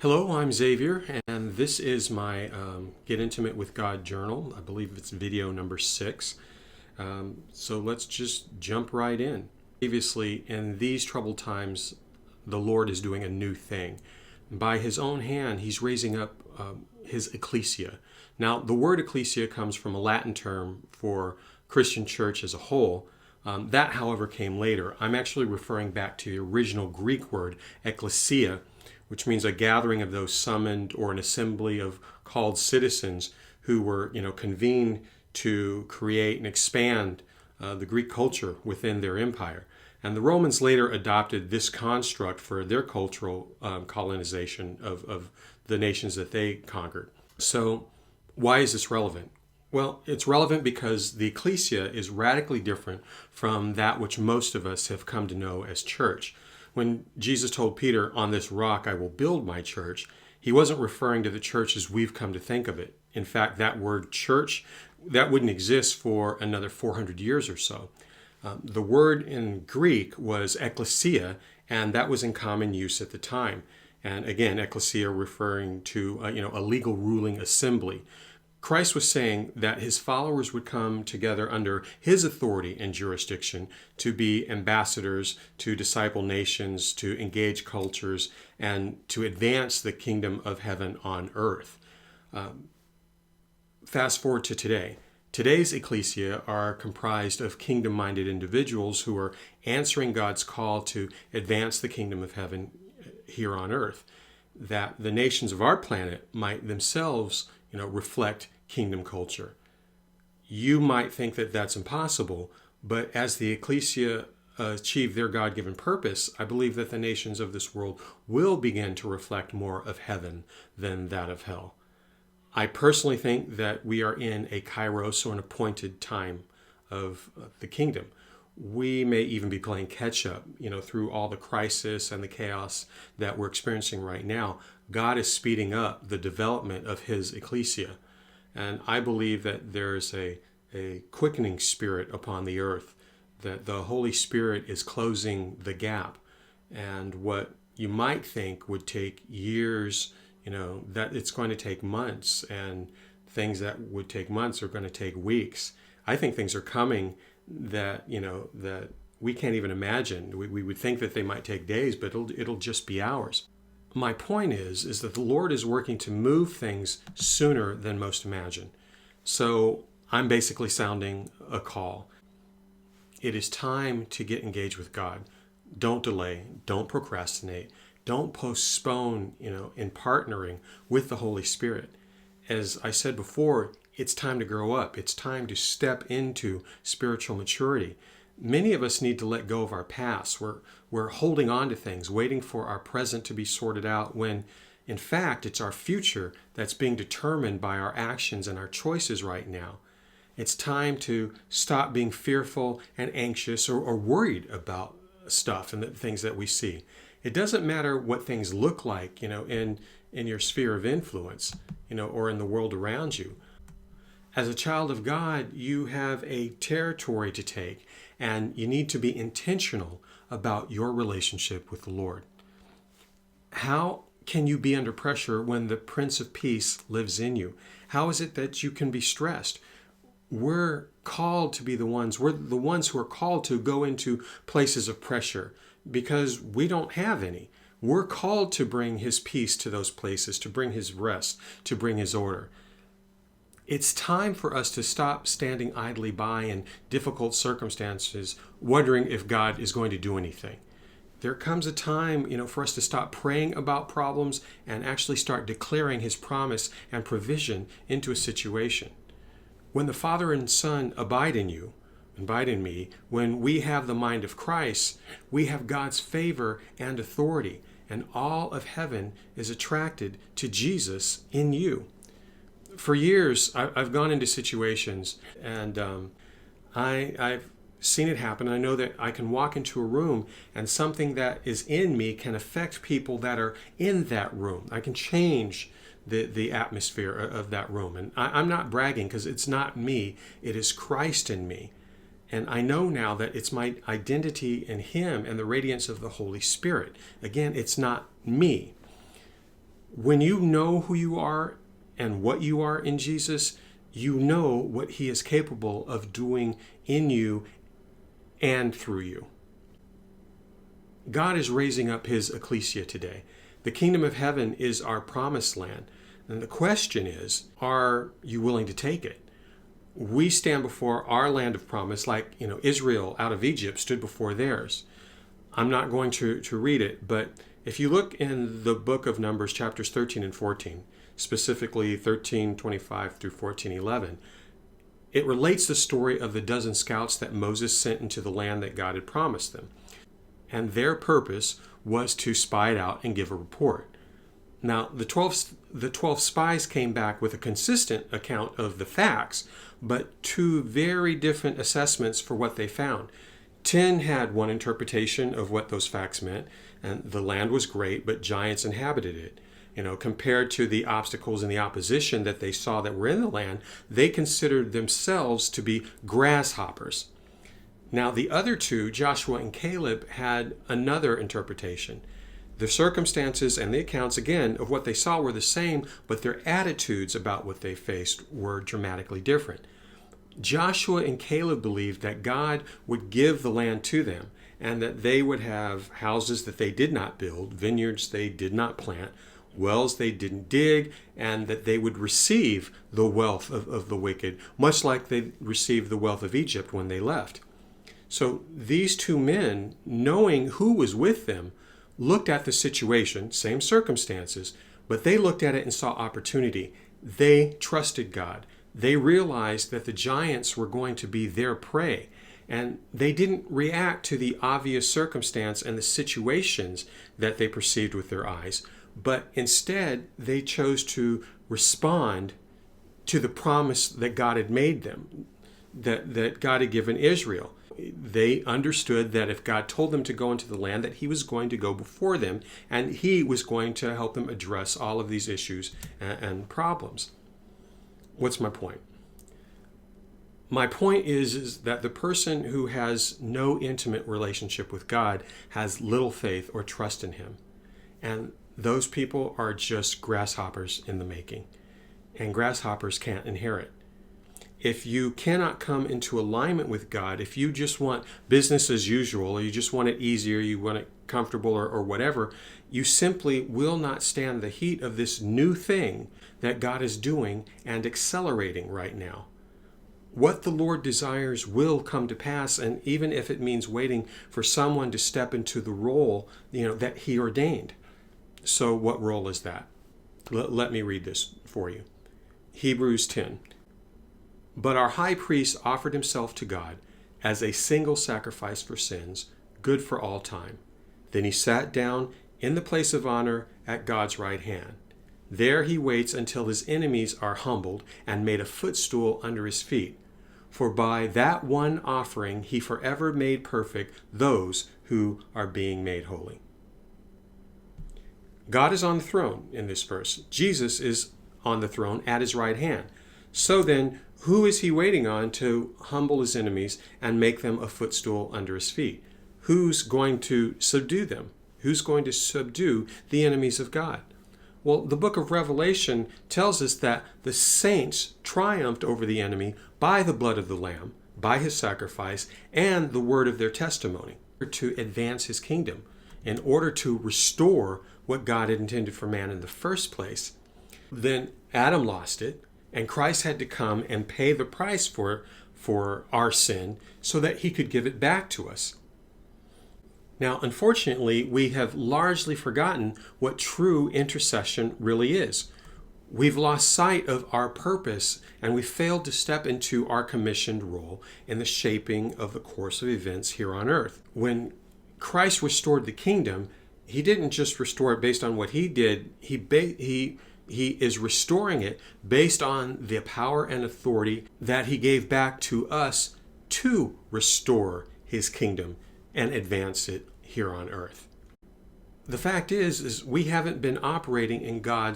Hello, I'm Xavier, and this is my Get Intimate with God journal. I believe it's video number 6. So let's just jump right in. Previously, in these troubled times, the Lord is doing a new thing. By His own hand, He's raising up His Ecclesia. Now, the word Ecclesia comes from a Latin term for Christian church as a whole. That, however, came later. I'm actually referring back to the original Greek word, Ecclesia, which means a gathering of those summoned or an assembly of called citizens who were, convened to create and expand the Greek culture within their empire. And the Romans later adopted this construct for their cultural colonization of the nations that they conquered. So why is this relevant? Well, it's relevant because the Ecclesia is radically different from that which most of us have come to know as church. When Jesus told Peter, "On this rock I will build my church," he wasn't referring to the church as we've come to think of it. In fact, that word church, that wouldn't exist for another 400 years or so. The word in Greek was ecclesia, and that was in common use at the time. And again, ecclesia referring to a legal ruling assembly. Christ was saying that his followers would come together under his authority and jurisdiction to be ambassadors, to disciple nations, to engage cultures, and to advance the kingdom of heaven on earth. Fast forward to today. Today's ecclesia are comprised of kingdom-minded individuals who are answering God's call to advance the kingdom of heaven here on earth, that the nations of our planet might themselves, reflect kingdom culture. You might think that that's impossible, but as the Ecclesia achieve their God-given purpose, I believe that the nations of this world will begin to reflect more of heaven than that of hell. I personally think that we are in a Kairos, or an appointed time of the kingdom. We may even be playing catch-up, through all the crisis and the chaos that we're experiencing right now. God is speeding up the development of His Ecclesia. And I believe that there's a quickening spirit upon the earth, that the Holy Spirit is closing the gap. And what you might think would take years, that it's going to take months, and things that would take months are going to take weeks. I think things are coming that, that we can't even imagine. We would think that they might take days, but it'll just be hours. My point is that the Lord is working to move things sooner than most imagine. So I'm basically sounding a call. It is time to get engaged with God. Don't delay. Don't procrastinate. Don't postpone, in partnering with the Holy Spirit. As I said before, it's time to grow up. It's time to step into spiritual maturity. Many of us need to let go of our past. We're holding on to things, waiting for our present to be sorted out, when in fact it's our future that's being determined by our actions and our choices right now. It's time to stop being fearful and anxious or worried about stuff and the things that we see. It doesn't matter what things look like, in your sphere of influence, or in the world around you. As a child of God, you have a territory to take, and you need to be intentional about your relationship with the Lord. How can you be under pressure when the Prince of Peace lives in you? How is it that you can be stressed? We're called to be we're the ones who are called to go into places of pressure because we don't have any. We're called to bring His peace to those places, to bring His rest, to bring His order. It's time for us to stop standing idly by in difficult circumstances, wondering if God is going to do anything. There comes a time, for us to stop praying about problems and actually start declaring His promise and provision into a situation. When the Father and Son abide in you, abide in me, when we have the mind of Christ, we have God's favor and authority, and all of heaven is attracted to Jesus in you. For years, I've gone into situations, and I've seen it happen. I know that I can walk into a room, and something that is in me can affect people that are in that room. I can change the atmosphere of that room. And I'm not bragging, because it's not me. It is Christ in me. And I know now that it's my identity in Him and the radiance of the Holy Spirit. Again, it's not me. When you know who you are and what you are in Jesus, you know what he is capable of doing in you and through you. God is raising up his ecclesia today. The kingdom of heaven is our promised land. And the question is, are you willing to take it? We stand before our land of promise like, Israel out of Egypt stood before theirs. I'm not going to read it, but if you look in the book of Numbers, chapters 13 and 14, specifically 13:25 through 14:11, it relates the story of the dozen scouts that Moses sent into the land that God had promised them. And their purpose was to spy it out and give a report. Now, the 12 spies came back with a consistent account of the facts, but two very different assessments for what they found. 10 had one interpretation of what those facts meant, and the land was great, but giants inhabited it. Compared to the obstacles and the opposition that they saw that were in the land, they considered themselves to be grasshoppers. Now, the other two, Joshua and Caleb, had another interpretation. The circumstances and the accounts, again, of what they saw were the same, but their attitudes about what they faced were dramatically different. Joshua and Caleb believed that God would give the land to them and that they would have houses that they did not build, vineyards they did not plant, wells they didn't dig, and that they would receive the wealth of the wicked, much like they received the wealth of Egypt when they left. So these two men, knowing who was with them, looked at the situation, same circumstances, but they looked at it and saw opportunity. They trusted God. They realized that the giants were going to be their prey, and they didn't react to the obvious circumstance and the situations that they perceived with their eyes, but instead they chose to respond to the promise that God had made them, that God had given Israel. They understood that if God told them to go into the land, that he was going to go before them, and he was going to help them address all of these issues and problems. What's my point? My point is that the person who has no intimate relationship with God has little faith or trust in him. And those people are just grasshoppers in the making. And grasshoppers can't inherit. If you cannot come into alignment with God, if you just want business as usual, or you just want it easier, you want it comfortable or whatever, you simply will not stand the heat of this new thing that God is doing and accelerating right now. What the Lord desires will come to pass, and even if it means waiting for someone to step into the role, that he ordained. So what role is that? Let me read this for you. Hebrews 10. But our high priest offered himself to God as a single sacrifice for sins, good for all time. Then he sat down in the place of honor at God's right hand. There he waits until his enemies are humbled and made a footstool under his feet. For by that one offering he forever made perfect those who are being made holy. God is on the throne in this verse. Jesus is on the throne at his right hand. So then, who is he waiting on to humble his enemies and make them a footstool under his feet? Who's going to subdue them? Who's going to subdue the enemies of God? Well, the book of Revelation tells us that the saints triumphed over the enemy by the blood of the Lamb, by his sacrifice, and the word of their testimony, to advance his kingdom, in order to restore what God had intended for man in the first place. Then Adam lost it, and Christ had to come and pay the price for our sin so that he could give it back to us. Now, unfortunately, we have largely forgotten what true intercession really is. We've lost sight of our purpose, and we failed to step into our commissioned role in the shaping of the course of events here on earth. When Christ restored the kingdom, he didn't just restore it based on what he did. He is restoring it based on the power and authority that he gave back to us to restore his kingdom and advance it here on earth. The fact is we haven't been operating in godly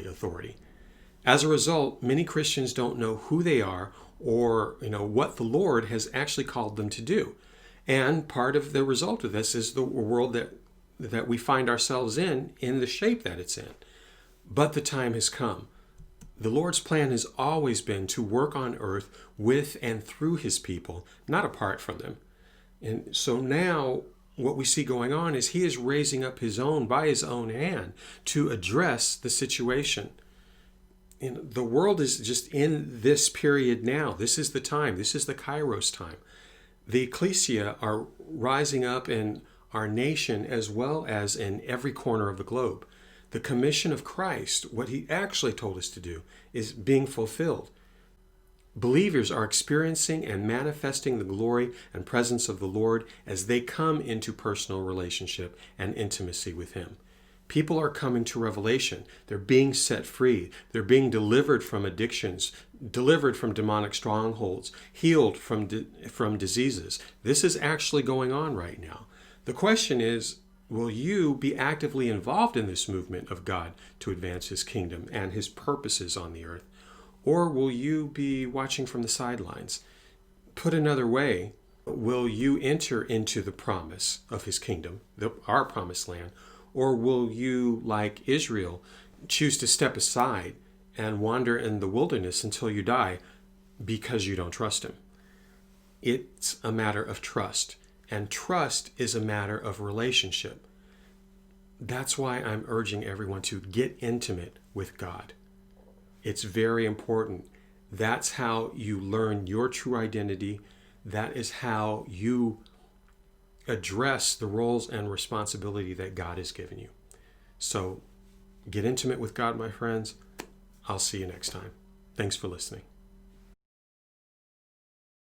authority. As a result, many Christians don't know who they are or what the Lord has actually called them to do. And part of the result of this is the world that we find ourselves in the shape that it's in. But the time has come. The Lord's plan has always been to work on earth with and through his people, not apart from them. And so now what we see going on is he is raising up his own by his own hand to address the situation. And the world is just in this period now. This is the time. This is the Kairos time. The Ecclesia are rising up in our nation as well as in every corner of the globe. The commission of Christ, what he actually told us to do, is being fulfilled. Believers are experiencing and manifesting the glory and presence of the Lord as they come into personal relationship and intimacy with him. People are coming to revelation. They're being set free. They're being delivered from addictions, delivered from demonic strongholds, healed from diseases. This is actually going on right now. The question is, will you be actively involved in this movement of God to advance his kingdom and his purposes on the earth? Or will you be watching from the sidelines? Put another way, will you enter into the promise of his kingdom, our promised land? Or will you, like Israel, choose to step aside and wander in the wilderness until you die because you don't trust him? It's a matter of trust. And trust is a matter of relationship. That's why I'm urging everyone to get intimate with God. It's very important. That's how you learn your true identity. That is how you address the roles and responsibility that God has given you. So get intimate with God, my friends. I'll see you next time. Thanks for listening.